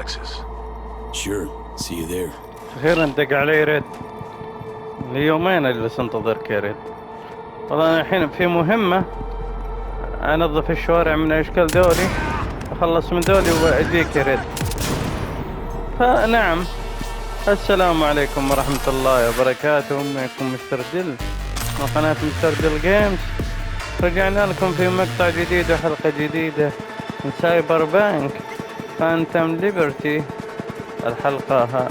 narcotics. Sure. See you there. أخيرا دق علي ريد. ليومين أجلس انتظرك يا ريد. والله أنا الحين في مهمة أنظف الشوارع من أشكال دولي، أخلص من دولي وأجيك يا ريد. فنعم، السلام عليكم ورحمة الله وبركاته. معكم مستر ديل من قناة مستر ديل جيمز. رجعنا لكم في مقطع جديد وحلقة جديدة من سايبر بانك فانتم ليبرتي. الحلقة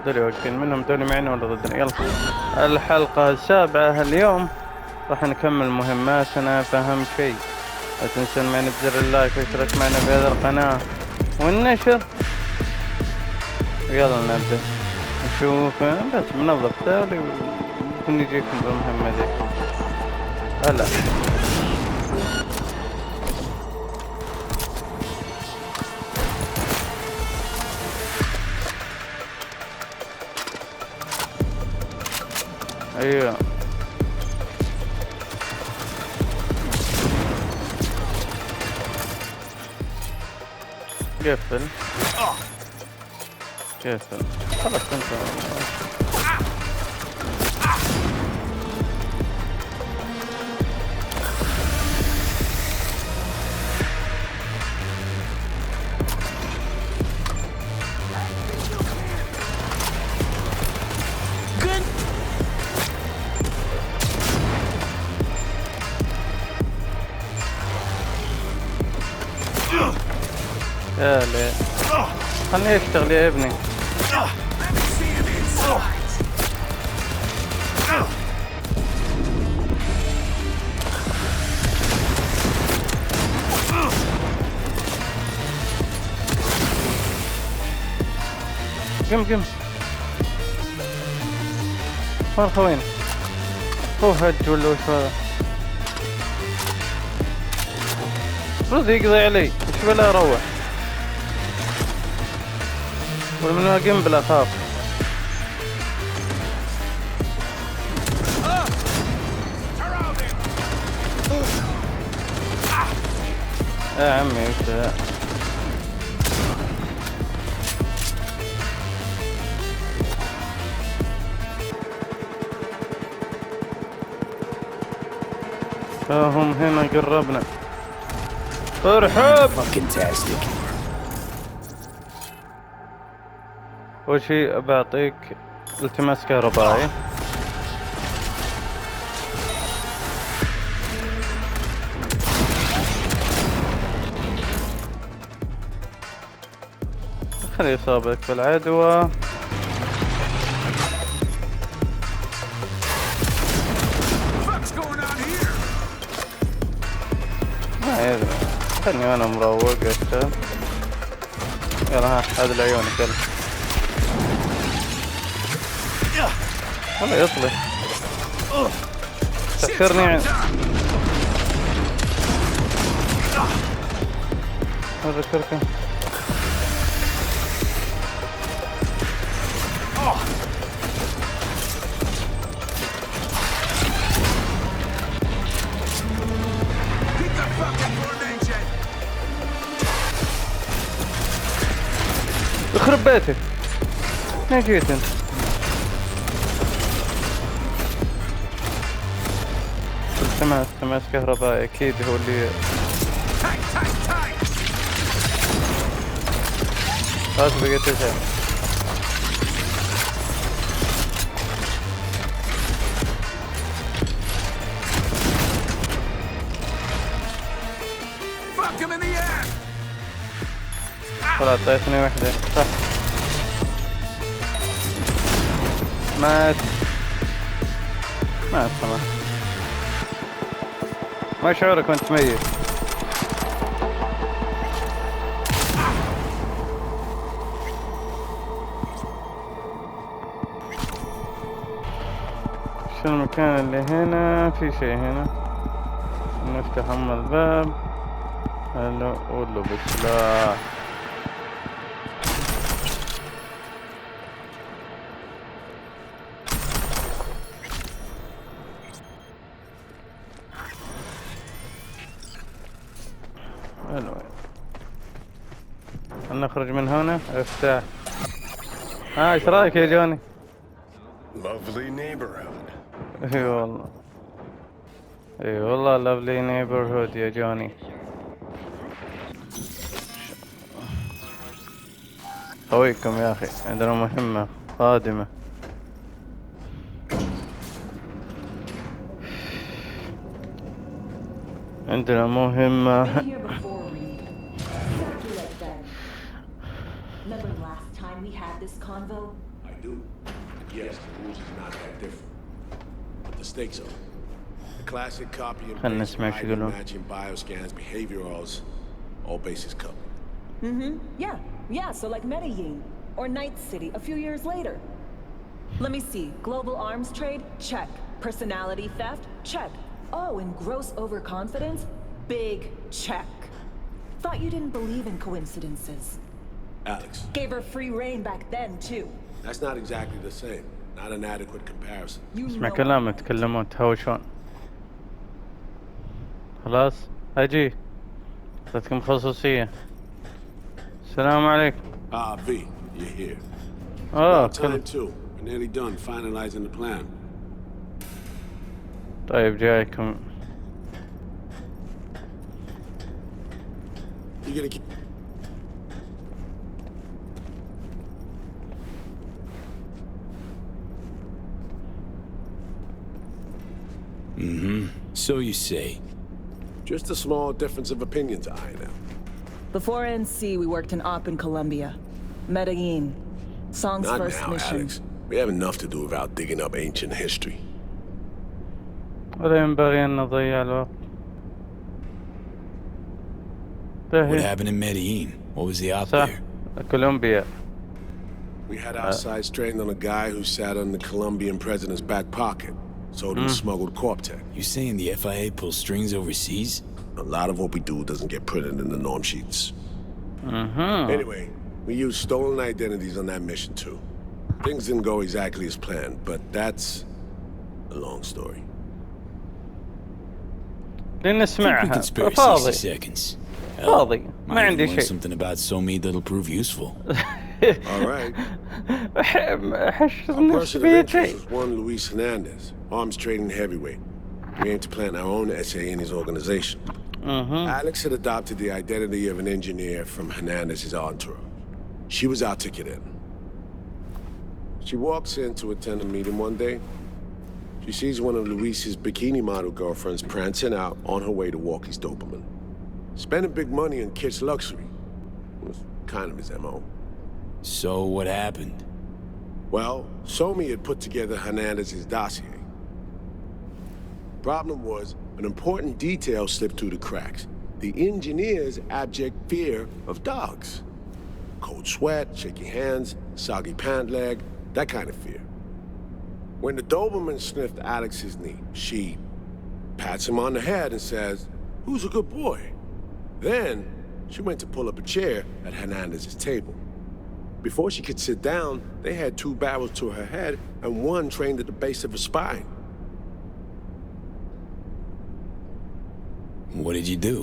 دول واقفين منهم، دول معنا ولا ضدنا؟ يلا، الحلقة السابعة. اليوم راح نكمل مهماتنا، فأهم شيء لا تنسون معنا بزر اللايك واشترك معنا في هذه القناة والنشر. يلا نبدأ نشوف، بس بنظف دولي ونجيكم بالمهمة دي. هلا ايوه قفل قفل خلاص انت. يا ليه، خلني اشتغل يا ابني. قم فرخة وين؟ هو هج ولا وش هذا؟ رد يقضي علي، ايش بلا اروح ومن قنبلة اخاف. يا عمي وش ذا؟ فهم هنا قربنا. ارحب. Fantastic. أول شيء بعطيك التماس كهربائي. خلي إصابتك بالعدوى. ما يدري، خلني أنا مروق أشتغل. يلا ها، هذا العيون يلا. والله يطلع تحشرني يعني. هذا كركم. يخرب بيتك، ما جيت انت؟ تماس كهربائي اكيد هو اللي خلاص بقيت اسهل. خلاص طيتني وحدة صح. مات خلاص. ما شعورك وانت ميت؟ شو المكان اللي هنا؟ في شيء هنا، نفتح الباب. هلا قولوا بسلاح. حلو. نخرج من هنا. افتح. ايش رايك يا جوني؟ Lovely neighborhood. اي والله. اي والله لافلي نيبرهود يا جوني. خويكم يا اخي عندنا مهمة قادمة. عندنا مهمة. Remember last time we had this convo? I do. Yes, the rules is not that different. But the stakes are. The classic copy and خلنا paste, نسمع شو يقولون. matching bioscans, behaviorals, all bases covered. Yeah, so like Medellin or Night City a few years later. Let me see. Global arms trade? Check. Personality theft? Check. Oh, and gross overconfidence? Big check. Thought you didn't believe in coincidences. Alex, Gave her free reign back then, too. that's not exactly the same. Not an adequate comparison. You اسمع know كلامك تكلمون تهاوشون. خلاص اجي اعطيتكم خصوصية. السلام عليكم. Ah, V, you're here. Time too. We're nearly done finalizing the plan. طيب جايكم. You're gonna keep... So you say. Just a small difference of opinion to iron out. Before NC, we worked in op in Colombia. Medellin. Song's Not first now, mission. Alex. We have enough to do without digging up ancient history. ولا ينبغي أن نضيع الوقت. What happened in Medellin? What was the op صح. there? كولومبيا. We had our sights trained on a guy who sat on the Colombian president's back pocket. Sold him smuggled Corp-Tech. You saying the FIA pulls strings overseas? A lot of what we do doesn't get printed in the norm sheets. Anyway, we used stolen identities on that mission too. Things didn't go exactly as planned, but that's a long story. لنسمعها. Conspiracy فاضي. 60 seconds. فاضي. ما Might عندي learn شيء. something about SOMI that'll prove useful. All right. حش Our نفسي person of بيا interest شيء. was one Luis Hernandez, arms trading heavyweight. We aim to plant our own SA in his organization. Alex had adopted the identity of an engineer from Hernandez's entourage. She was our ticket in. She walks in to attend a meeting one day. She sees one of Luis's bikini model girlfriends prancing out on her way to Walkie's Doberman. Spending big money on kids' luxury. Was kind of his MO. So what happened? Well, Somi had put together Hernandez's dossier. Problem was, an important detail slipped through the cracks. The engineer's abject fear of dogs. Cold sweat, shaky hands, soggy pant leg, that kind of fear. When the Doberman sniffed Alex's knee, she pats him on the head and says, "Who's a good boy?" Then, she went to pull up a chair at Hernandez's table. Before she could sit down, they had two barrels to her head and one trained at the base of her spine. What did you do?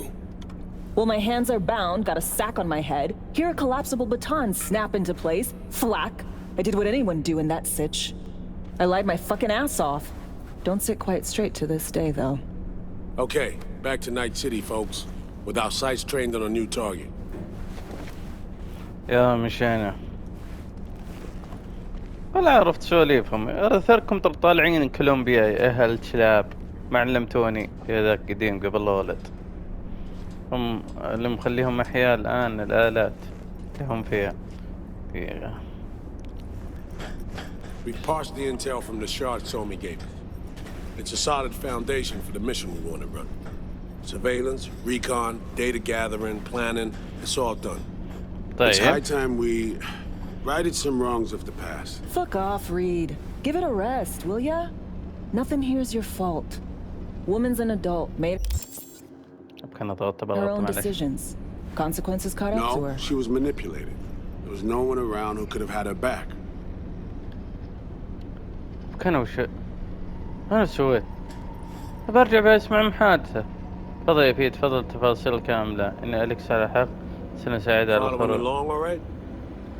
Well, my hands are bound, got a sack on my head. Here a collapsible baton snap into place. Flack. I did what anyone do in that sitch. I lied my fucking ass off. Don't sit quite straight to this day, though. Okay, back to Night City, folks. With our sights trained on a new target. يا مشينا. ولا عرفت سواليفهم. اثركم طالعين كولومبيا يا اهل الكلاب. ما علمتوني يا ذاك قديم قبل لا ولد. هم اللي مخليهم احياء الان الالات اللي هم فيها. We've parsed the intel from the shard Somi gave us. It's a solid foundation for the mission we want to run. Surveillance, recon, data gathering, planning, it's all done. It's high time we righted some wrongs of the past. Fuck off, Reed. Give it a rest, will ya? Nothing here's your fault. Woman's an adult, made her own decisions. Consequences caught up to No, her. she was manipulated. There was no one around who could have had her back. كان وش انا سويت؟ برجع بسمع محادثة. تفضل يا فيه تفضل تفاصيل كاملة. ان أليكس على حق سنة سعيدة على Following الخروج. along all right?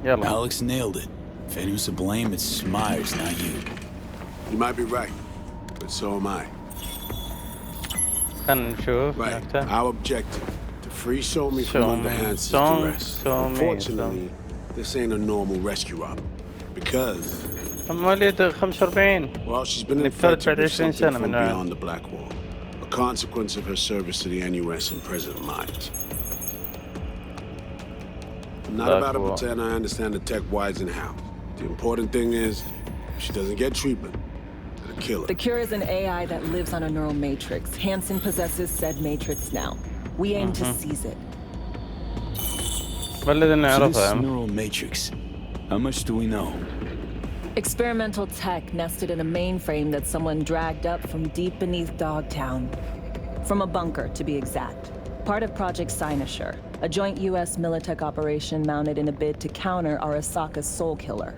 يلا. Alex nailed it. If anyone's to blame, it's Myers, not you. You might be right, but so am I. خلنا نشوف Right. نفتح. Our objective, to free Somi from under Hans's Somi, duress. Somi, Unfortunately, this ain't a normal rescue op. Because, مواليد 45. well, she's been نفترض infected بعد with 20 something سنة from من beyond the Black Wall. A consequence of her service to the NUS and President Myers. I'm not Black about to Wall. pretend I understand the tech whys and how. The important thing is, if she doesn't get treatment, it'll kill her. The cure is an AI that lives on a neural matrix. Hansen possesses said matrix now. We aim to seize it. بلد So this نعرفها. neural matrix, how much do we know? Experimental tech nested in a mainframe that someone dragged up from deep beneath Dogtown. From a bunker, to be exact. Part of Project Cynosure, a joint U.S. Militech operation mounted in a bid to counter Arasaka's soul killer.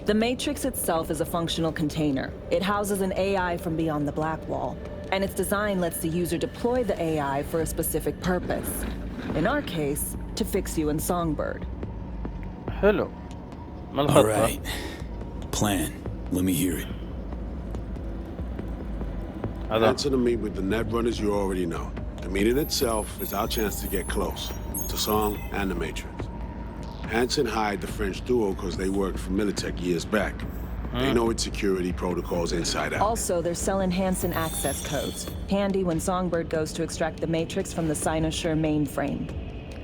The Matrix itself is a functional container. It houses an AI from beyond the Black Wall, and its design lets the user deploy the AI for a specific purpose. In our case, to fix you in Songbird. حلو. ما All الخطة؟ right. Plan. Let me hear it. هذا. Answer to meet with the net runners you already know. The meeting itself is our chance to get close to Song and the Matrix. Hansen hired the French duo because they worked for Militech years back. They know its security protocols inside out. Also, they're selling Hansen access codes. Handy when Songbird goes to extract the Matrix from the Cynosure mainframe.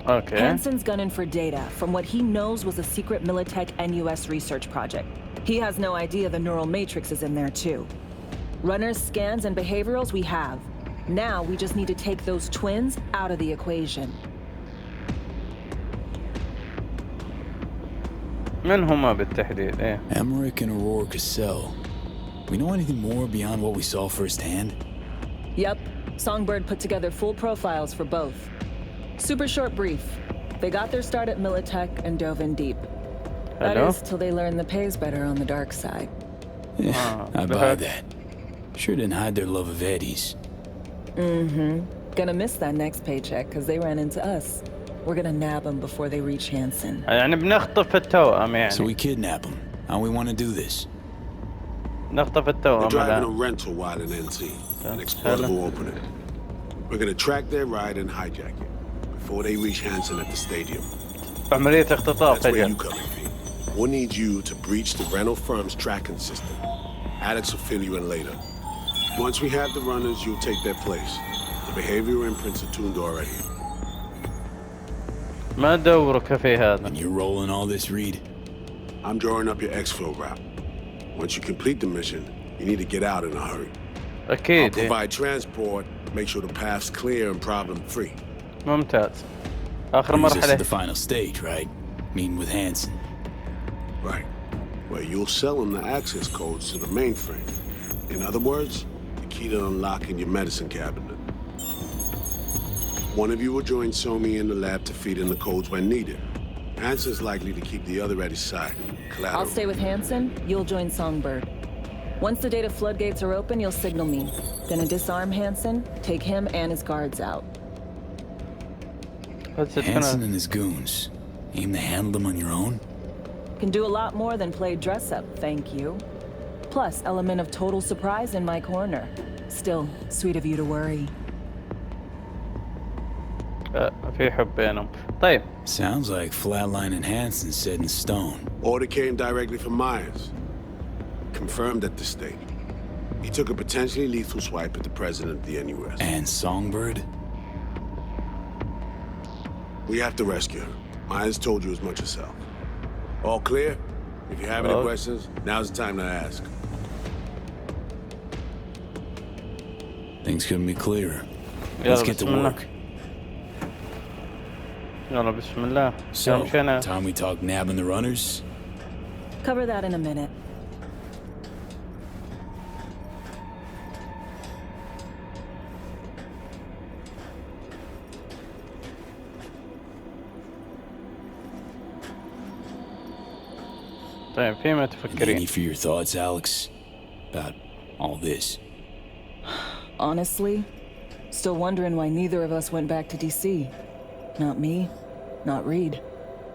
اوكي. Hansen's gunning for data from what he knows was a secret Militech NUS research project. He has no idea the neural matrix is in there too. Runners, scans, and behaviorals we have. Now we just need to take those twins out of the equation. من هما بالتحديد؟ ايه. Emmerich and Aurora Cassell. We know anything more beyond what we saw firsthand? Yep, Songbird put together full profiles for both. Super short brief. They got their start at Militech and dove in deep. That Hello? is, till they learn the pay's better on the dark side. Yeah, I buy that. Sure didn't hide their love of Eddie's. Gonna miss that next paycheck because they ran into us. We're gonna nab them before they reach Hansen. يعني بنخطف التوأم يعني. So we kidnap them. How we want to do this? نخطف We're التوأم. driving a الآن. rental while in NC. An exploitable opening. We're gonna track their ride and hijack it before they reach Hansen at the stadium. عملية اختطاف That's where فجأة. you come in, V. We'll need you to breach the rental firm's tracking system. Alex will fill you in later. Once we have the runners, you'll take their place. The behavioral imprints are tuned already. ما دورك في هذا. And you're rolling all this, Reed? I'm drawing up your exfil route. Once you complete the mission, you need to get out in a hurry. I'll أكيد. إيه. provide transport, make sure the path's clear and problem-free. ممتاز. آخر Brings us to مرحلة. the final stage, right? Meeting with Hansen. Right. Where you'll sell them the access codes to the mainframe. In other words, the key to unlocking your medicine cabinet. One of you will join Somi in the lab to feed in the codes when needed. Hansen's likely to keep the other at his side. Collateral. I'll stay with Hansen, you'll join Songbird. Once the data floodgates are open, you'll signal me. Gonna disarm Hansen, take him and his guards out. بس Hansen تكون- and his goons. Aim to handle them on your own? Can do a lot more than play dress up, thank you. Plus, element of total surprise in my corner. Still, sweet of you to worry. في حب بينهم. طيب. Sounds like Flatline and Hansen set in stone. Order came directly from Myers. Confirmed at the state. He took a potentially lethal swipe at the president of the NUS. And Songbird? We have to rescue her. Myers told you as much herself. All clear? If you have any Oh. questions, now's the time to ask. Things couldn't be clearer. يلا Let's get to بسم الله. work. يلا بسم الله. So, يلا مشينا. time we talk nabbing the runners? Cover that in a minute. طيب فيما Any تفكرين؟ for your thoughts, Alex? About all this? Honestly, still wondering why neither of us went back to DC. Not me, not Reed.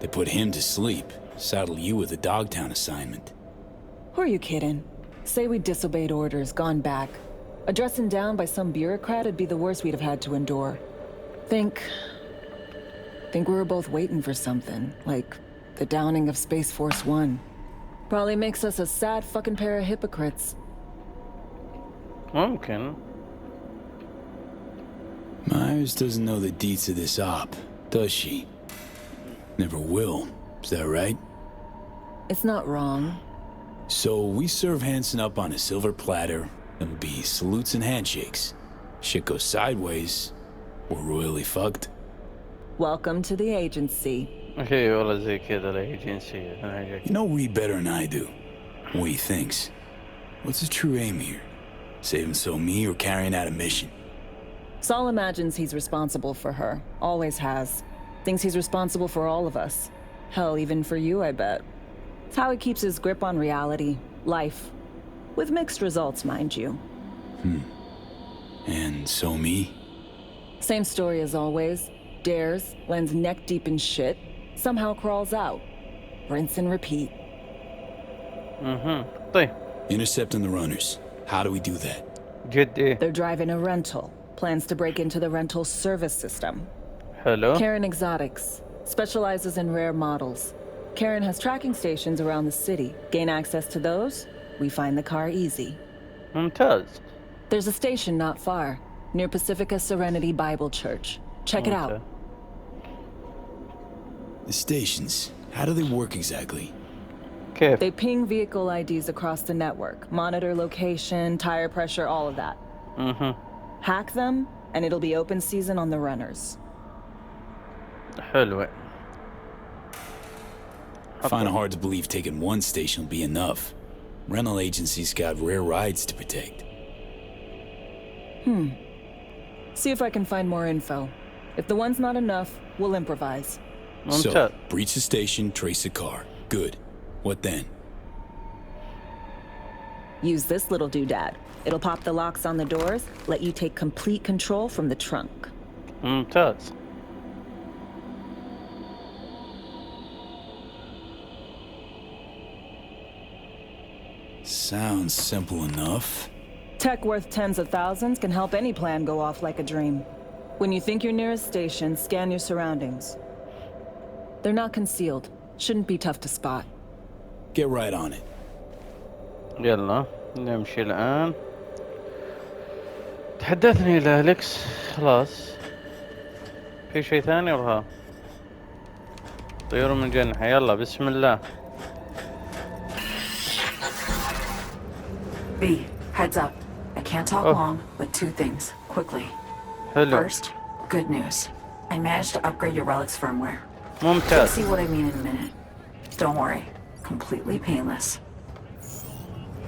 They put him to sleep, saddle you with a Dogtown assignment. Who are you kidding? Say we disobeyed orders, gone back. Addressing down by some bureaucrat would be the worst we'd have had to endure. Think we were both waiting for something, like the downing of Space Force One. Probably makes us a sad fucking pair of hypocrites. ممكن. Myers doesn't know the deets of this op, does she? Never will, is that right? It's not wrong. So we serve Hansen up on a silver platter. It'll be salutes and handshakes. Shit goes sideways, we're royally fucked. Welcome to the agency. اي والله زي كذا لا جنسية. You know Reed better than I do. What he thinks. What's his true aim here? Saving me or carrying out a mission? Saul imagines he's responsible for her. Always has. Thinks he's responsible for all of us. Hell, even for you, I bet. It's how he keeps his grip on reality, life. With mixed results, mind you. And me? Same story as always. Dares, lands neck deep in shit, somehow crawls out. Rinse and repeat. طيب. Intercepting the runners. How do we do that? جد They're driving a rental. Plans to break into the rental service system. حلو. Karen Exotics. Specializes in rare models. Karen has tracking stations around the city. Gain access to those, we find the car easy. ممتاز. There's a station not far, near Pacifica Serenity Bible Church. Check it out. The stations, how do they work exactly? كيف؟ They ping vehicle IDs across the network, monitor location, tire pressure, all of that. Hack them, and it'll be open season on the runners. حلوة. Find it hard to believe taking one station will be enough. Rental agencies got rare rides to protect. See if I can find more info. If the one's not enough, we'll improvise. ممتاز. So, breach the station, trace the car. Good. What then? Use this little doodad. It'll pop the locks on the doors, let you take complete control from the trunk. ممتاز. Sounds simple enough. Tech worth tens of thousands can help any plan go off like a dream. When you think you're near a station, scan your surroundings. They're not concealed. Shouldn't be tough to spot. Get right on it. يلا نمشي الآن. تحدثني لأليكس. خلاص. في شيء ثاني ولا؟ طيور من جنحة. يلا بسم الله. B, heads up. I can't talk long, but two things, quickly. حلو. First, good news. I managed to upgrade your relic's firmware. You'll ممتاز. see what I mean in a minute. Don't worry, completely painless.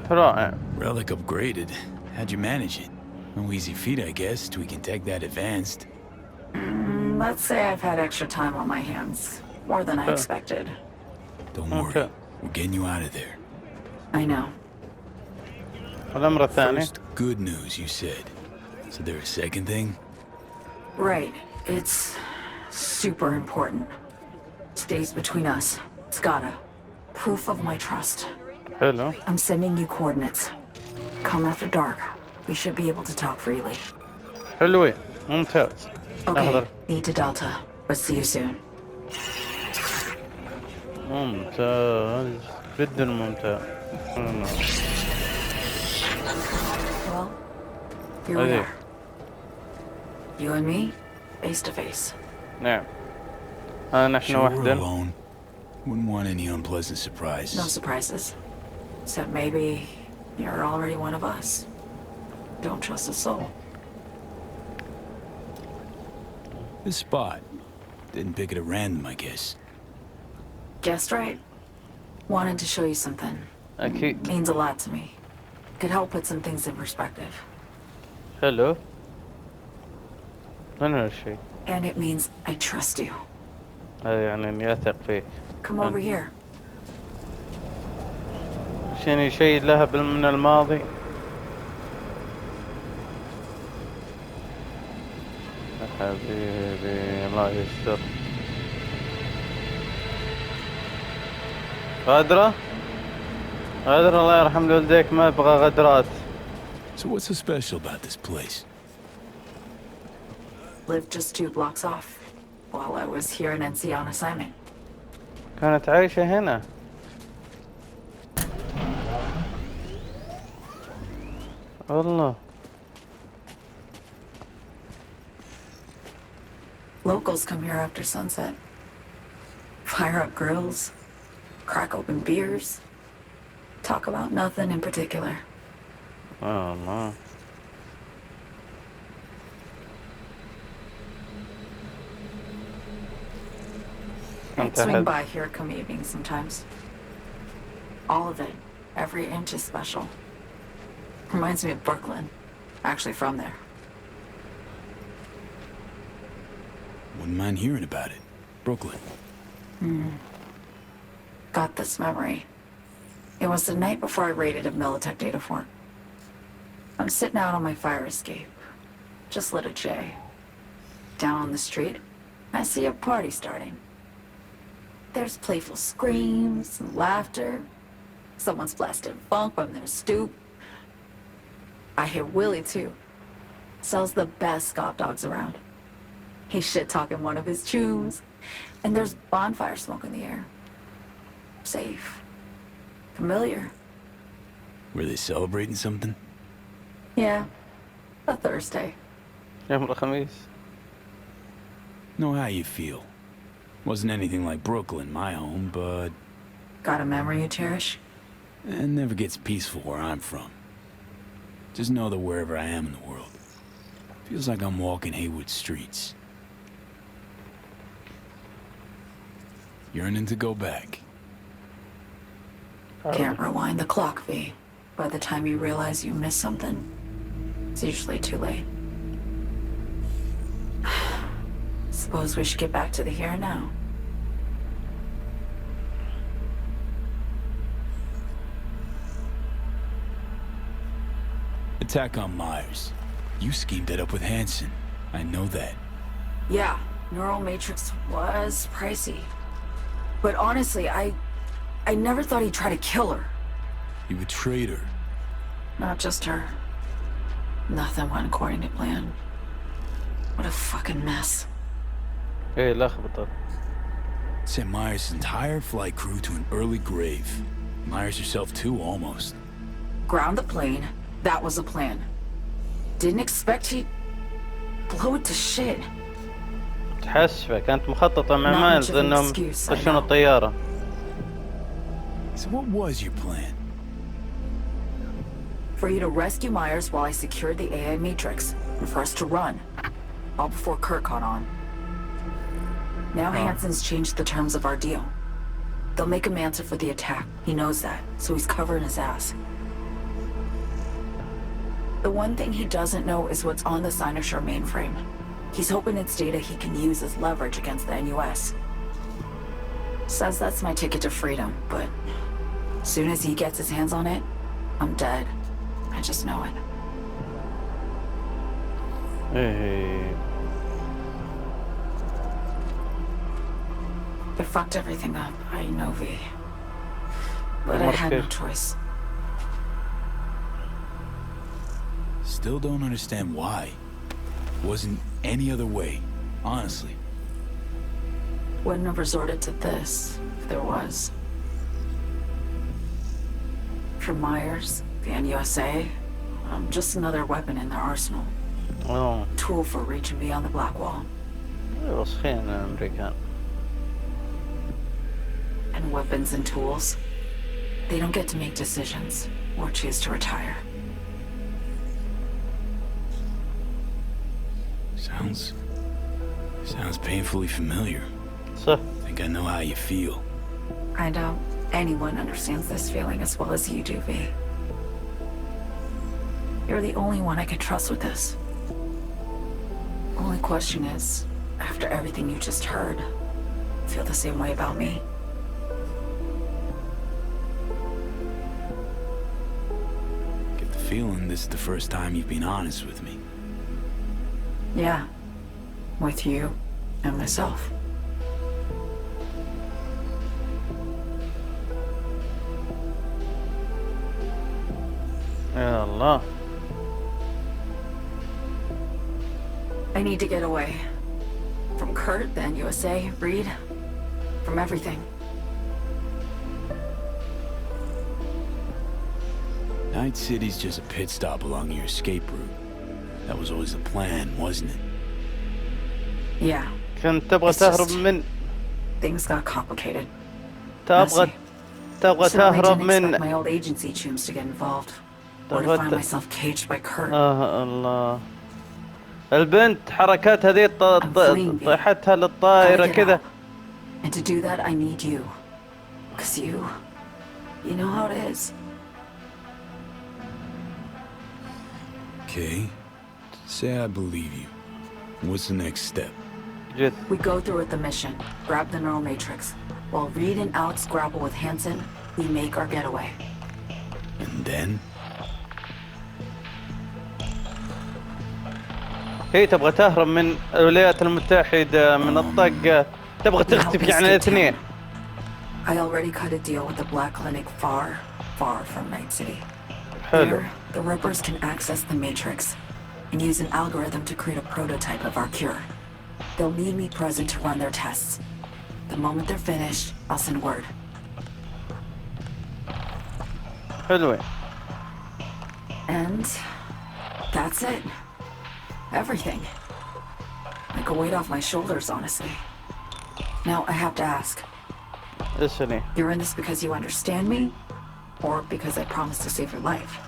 رائع. Relic upgraded. How'd you manage it? No easy feat, I guess, tweaking tech that advanced. Let's say I've had extra time on my hands. More than I expected. Don't worry. Okay. We're getting you out of there. I know. الأمر الثاني. First, good news, you said. So there's a second thing? Right. It's super important. Stays between us. It's gotta. Proof of my trust. حلو. I'm sending you coordinates. Come after dark. We should be able to talk freely. حلوين. ممتاز. Okay, أحضر. need to Delta. But see you soon. ممتاز. جدا ممتاز. Well, here we أيه. are. You and me, face to face. نعم. نحن Sure, we're وحدنا. alone. Wouldn't want any unpleasant surprise. No surprises. Except maybe you're already one of us. Don't trust a soul. This spot. Didn't pick it at random, I guess. Guessed right. Wanted to show you something. أكيد. Means a lot to me. Could help put some things in perspective. حلو. من هالشيء؟ And it means I trust you. هذا يعني إني أثق فيك. Come over here. شنو شيء له من الماضي؟ يا حبيبي الله يستر. غدرة غدرة الله يرحم والديك ما يبغى غدرات. So what's so special about this place? Lived just 2 blocks off while I was here in NC on assignment. كانت عايشة هنا. والله. Locals come here after sunset. Fire up grills, crack open beers, talk about nothing in particular. Oh no. I'd swing by here come evening sometimes. All of it, every inch is special. Reminds me of Brooklyn. Actually from there. Wouldn't mind hearing about it. Brooklyn. Got this memory. It was the night before I raided a Militech data fort. I'm sitting out on my fire escape. Just lit a J. Down on the street, I see a party starting. There's playful screams and laughter. Someone's blasting funk from their stoop. I hear Willie too. Sells the best Scott dogs around. He's shit-talking one of his tunes. And there's bonfire smoke in the air. Safe. Familiar. Were they celebrating something? Yeah. A Thursday. يوم الخميس. Know how you feel. Wasn't anything like Brooklyn, my home, but Got a memory you cherish? it never gets peaceful where I'm from. Just know that wherever I am in the world, feels like I'm walking Haywood streets. Yearning to go back. Can't rewind the clock, V. By the time you realize you missed something, it's usually too late. Suppose we should get back to the here and now. Attack on Myers. You schemed that up with Hansen. I know that. Yeah, Neural Matrix was pricey. But honestly, I never thought he'd try to kill her. You betrayed her. Not just her. Nothing went according to plan. What a fucking mess. ايه لخبطة. Sent Myers' entire flight crew to an early grave. Myers herself too, almost. Ground the plane. That was the plan. Didn't expect he'd blow it to shit. تحسفة كانت مخططة مع Not مايلز much of an انهم excuse, I يطشون know. الطيارة. So what was your plan? For you to rescue Myers while I secured the AI Matrix, and for us to run. All before Kurt caught on. Now Hansen's changed the terms of our deal. They'll make him answer for the attack. He knows that, so he's covering his ass. The one thing he doesn't know is what's on the Cynosure mainframe. He's hoping it's data he can use as leverage against the NUS. Says that's my ticket to freedom, but as soon as he gets his hands on it, I'm dead. I just know it. ايه. It fucked everything up, I know, V. But I had no choice. Still don't understand why. Wasn't any other way, honestly. Wouldn't have resorted to this, if there was. For Myers, the NUSA, I'm just another weapon in their arsenal. اه. Tool for reaching beyond the black wall. وسخين الامريكان. And weapons and tools, they don't get to make decisions or choose to retire. Sounds painfully familiar. صح. Think I know how you feel. I doubt anyone understands this feeling as well as you do, V. You're the only one I can trust with this. Only question is, after everything you just heard, feel the same way about me? Get the feeling this is the first time you've been honest with me. Yeah. With you and myself. الله. I need to get away. From Kurt, the NUSA, Reed, from everything. Night City's just a pit stop along your escape route. That was always the plan, wasn't it? Yeah. كنت تبغى تهرب من Things got complicated. تبغى So I تهرب didn't من expect my old agency chums to get involved. Or to find myself caged by Kurt. الله. البنت حركات هذه طيحتها للطائرة كذا. And to do that I need you. Cause you know how it is. Okay. Say I believe you. What's the next step? جد. We go through with the mission, grab the neural matrix. While Reed and Alex grapple with Hansen, we make our getaway. And then? هي تبغى تهرب من الولايات المتحدة من الطقة، تبغى تختفي عن الاثنين. I already cut a deal with the Black Clinic far from Night City. حلو. There, the Rippers can access the Matrix and use an algorithm to create a prototype of our cure. They'll need me present to run their tests. The moment they're finished, I'll send word. حلوين. And that's it. Everything. Like a weight off my shoulders, honestly. Now I have to ask. اسألي. You're in this because you understand me? Or because I promised to save your life?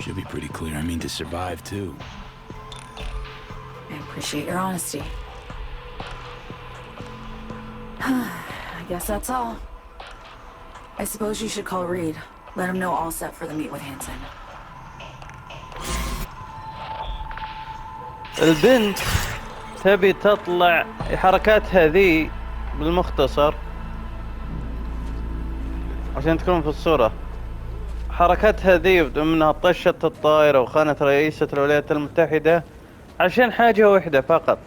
Should be pretty clear. I mean to survive, too. I appreciate your honesty. I guess that's all. I suppose you should call Reed. Let him know all set for the meet with Hansen. البنت تبي تطلع حركاتها ذي بالمختصر عشان تكون في الصورة. حركاتها ذي منها طشت الطائرة وخانت رئيسة الولايات المتحدة عشان حاجة واحدة فقط.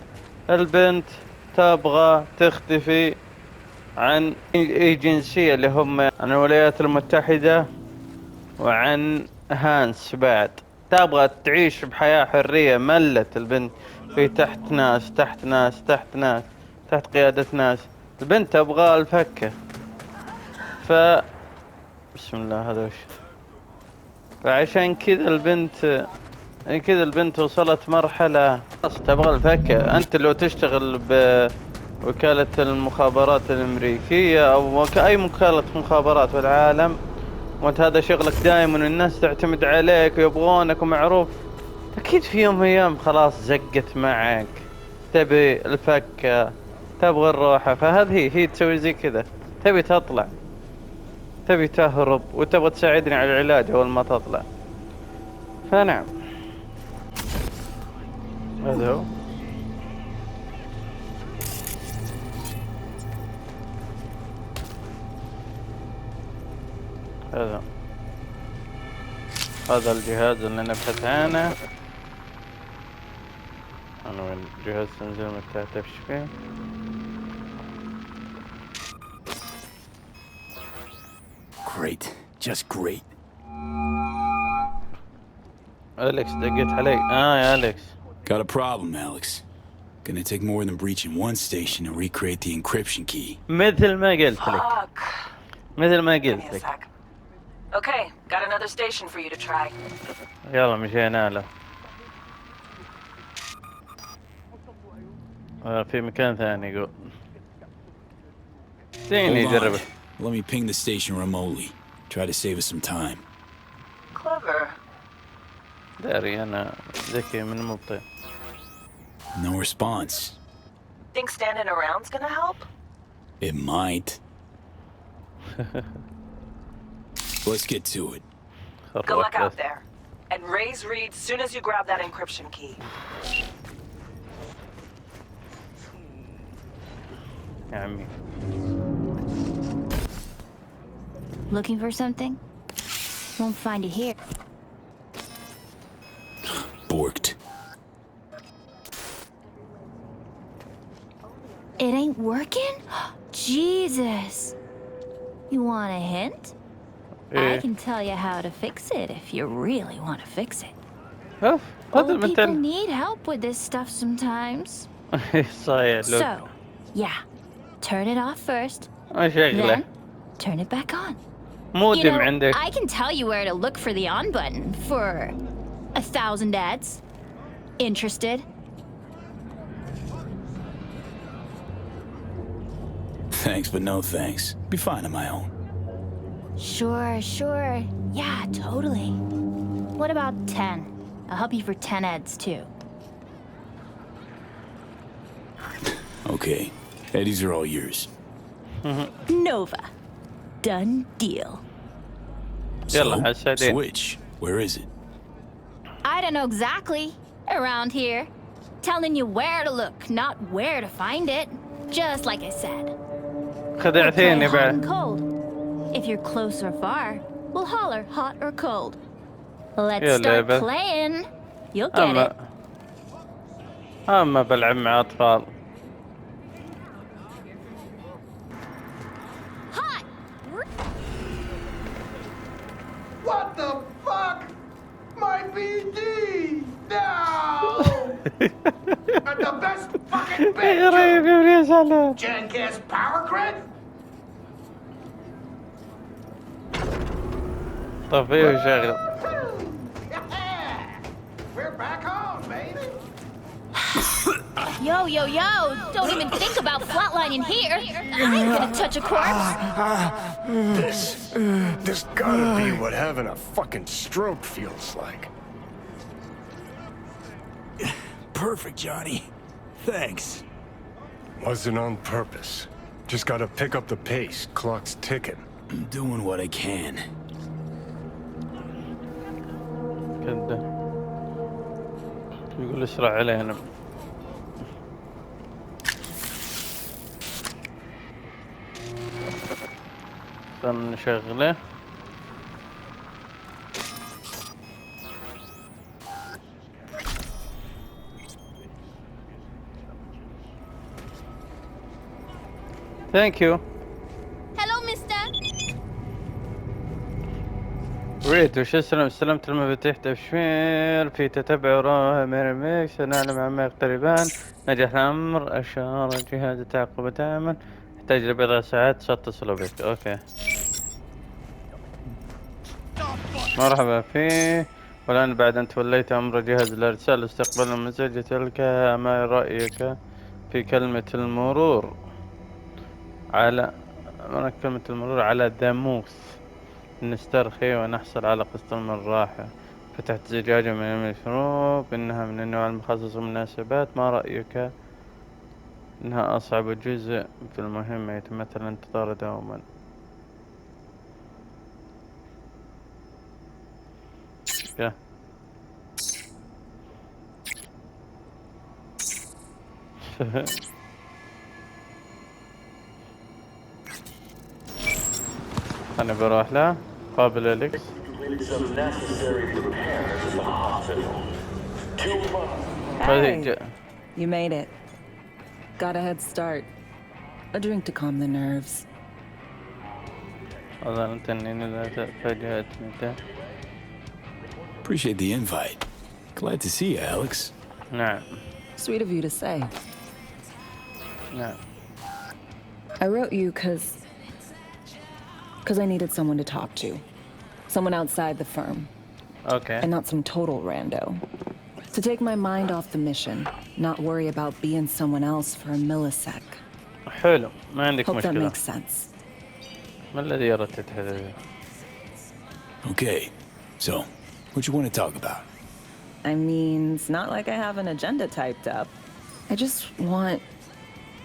البنت تبغى تختفي عن ايجنسية اللي هم عن الولايات المتحدة وعن هانس بعد. تبغى تعيش بحياة حرية. ملت البنت في تحت ناس تحت ناس تحت ناس تحت قيادة ناس. البنت تبغى الفكة. بسم الله هذا وش. فعشان كذا البنت وصلت مرحلة تبغى الفكة. انت لو تشتغل بوكالة المخابرات الامريكية او اي وكالة مخابرات في العالم وانت هذا شغلك دائما والناس تعتمد عليك ويبغونك ومعروف، اكيد في يوم من الايام خلاص زقت معك، تبي الفكة، تبغى الروحة. فهذه هي تسوي زي كذا، تبي تطلع، تبي تهرب وتبغى تساعدني على العلاج اول ما تطلع. فنعم هذا هو. هذا الجهاز اللي نبحث عنه. انا وين جهاز تنزيل من تحت ايش فيه؟ Great. Just great. أليكس دقيت علي. يا أليكس. Got a problem, Alex. Gonna take more than breaching one station to recreate the encryption key. مثل ما قلت لك. مثل ما قلت Give me a لك. sec. Okay, got another station for you to try. يلا مشينا له. في مكان ثاني يقول. ديني Hold on. جربه. Let me ping the station remotely. Try to save us some time. Clever. داري أنا ذكي من مبطئ. No response. Think standing around's gonna help? It might. Let's get to it. Good luck out there. And raise Reed soon as you grab that encryption key. يا عمي. Looking for something? Won't find it here. Borked. It ain't working? Jesus. You want a hint? I إيه. can tell you how to fix it if you really want to fix it. أوف هذا Old people المثل. need help with this stuff sometimes. صايع لوك. So, yeah, turn it off first, شغله. then turn it back on. You مودم know, عندك. I can tell you where to look for the on button for 1,000 ads. Interested? Thanks, but no thanks. Be fine on my own. Sure. Yeah, totally. What about 10? I'll help you for 10 ads too. Okay. Eddies are all yours. Nova. Done deal. يلا So, حسدين. switch. Where is it? I don't know exactly. Around here. Telling you where to look, not where to find it. Just like I said. خدعتيني Hot and بعد. cold. If you're close or far, we'll holler hot or cold. Let's يا start لعبة. playing. You'll get it. أما بلعب مع أطفال. Hot! What the fuck? My BD! No! And the best fucking غريب picture! يا زلمة. Jancast power grid? طفيه وشغل. We're back home, baby! Yo! Don't even think about flatlining here. I ain't gonna touch a corpse. This gotta be what having a fucking stroke feels like. Perfect, Johnny. Thanks. Wasn't on purpose. Just gotta pick up the pace. Clock's ticking. I'm doing what I can. كده. يقول اسرع علينا. نشغله. Thank you. Hello, mister. ريت وش استلمت المفاتيح تبشير في تتبع وراء ميرميك سنعلم عما يقتربان. نجح الأمر. أشار جهاز التعقب دائما. يحتاج لبضع ساعات سأتصل بك. أوكي. مرحبا فيه. والآن بعد أن توليت أمر جهاز الإرسال استقبال المزج تلك ما رأيك في كلمة المرور على كلمة المرور على داموس. نسترخي ونحصل على قسط من الراحة. فتحت زجاجة من المشروب إنها من النوع المخصص للمناسبات. ما رأيك إنها أصعب جزء في المهمة يتمثل الانتظار دوما. أنا بروح له قابل أليكس. Hey, you made it. Got a head start. A drink to calm the nerves. ظننت أنني لا فاجأتني. Appreciate the invite. Glad to see you, Alex. نعم. Sweet of you to say. نعم. I wrote you because I needed someone to talk to. Someone outside the firm. Okay. And not some total rando. To take my mind off the mission, not worry about being someone else for a millisec. حلو ما عندك Hope that مشكلة. makes sense. ما الذي أردت هذا؟ Okay. So, what you want to talk about? I mean, it's not like I have an agenda typed up. I just want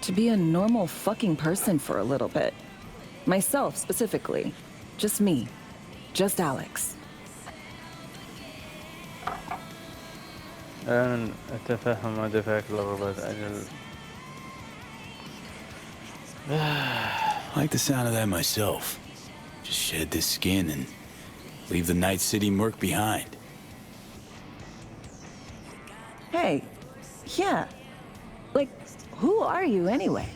to be a normal fucking person for a little bit. Myself, specifically. Just me. Just Alex. الآن أتفهم ما دفعك لرغبة أجل. I like the sound of that myself. Just shed this skin and leave the Night City murk behind. Hey, yeah. Like, who are you anyway?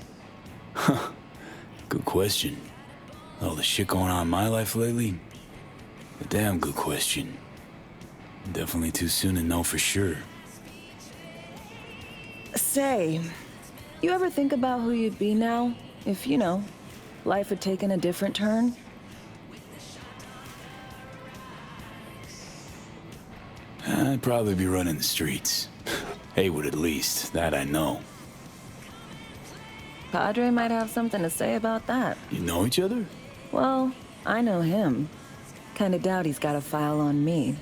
Good question. All the shit going on in my life lately? A damn good question. Definitely too soon to know for sure. Say, you ever think about who you'd be now if, you know, life had taken a different turn? I'd probably be running the streets. Haywood at least, that I know. Padre might have something to say about that. You know each other? Well, I know him. Kinda doubt he's got a file on me.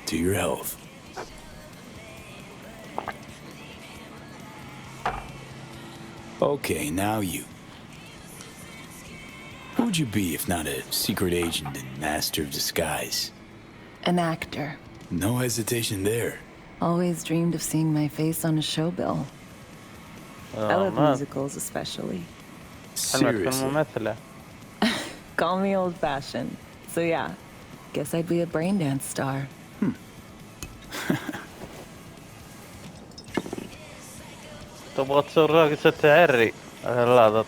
To your health. Okay, now you. Who would you be if not a secret agent and master of disguise? An actor. No hesitation there. Always dreamed of seeing my face on a show bill. I love musicals especially. Seriously. ممثلة. Call me old-fashioned. So yeah, guess I'd be a brain dance star. تبغى تصير راقصة تعري لا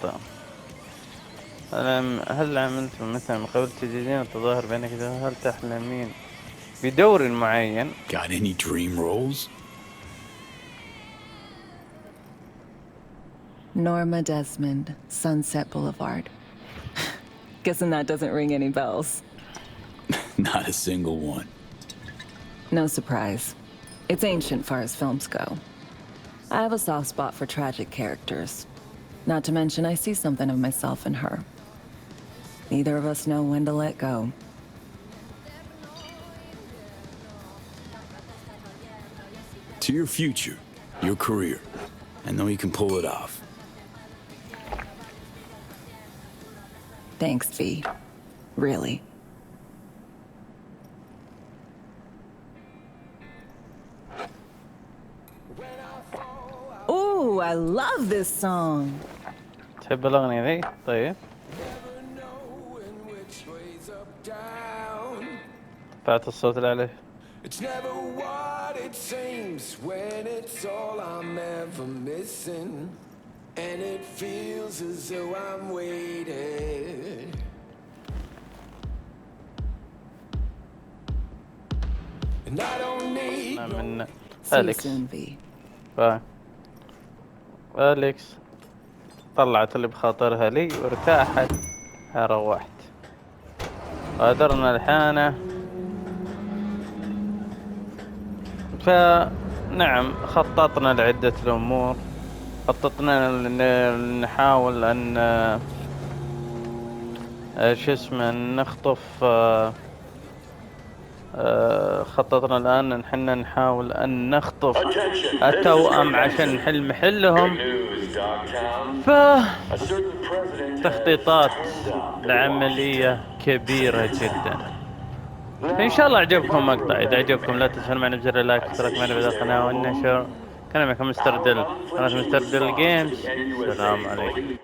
هل عملت مثلا قبل تجدين التظاهر بينك هل تحلمين بدور معين؟ Got any dream roles? Norma Desmond, Sunset Boulevard. Guessing that doesn't ring any bells. Not a single one. No surprise. It's ancient far as films go. I have a soft spot for tragic characters. Not to mention I see something of myself in her. Neither of us know when to let go. To your future, your career. I know you can pull it off. Thanks, V. Really. Ooh, I love this song. تحب الأغنية ذي؟ طيب. رفعت الصوت اللي عليه. It's never what it seems when it's all I'm ever missing. And it feels as though I'm waiting. And I don't need من See you أليكس. soon, V. أليكس طلعت اللي بخاطرها لي وارتاحت. روحت. غادرنا الحانة. فنعم خططنا لعدة الأمور. خططنا نحاول أن شو اسمه نخطف خططنا الآن إن حنا نحاول أن نخطف التوأم عشان نحل محلهم. تخطيطات لعملية كبيرة جدا. إن شاء الله عجبكم مقطع. إذا عجبكم لا تنسون معنا بزر اللايك واشتراك معنا بالقناة والنشر. كان معكم مستر دل قناة مستر دل جيمز. السلام عليكم.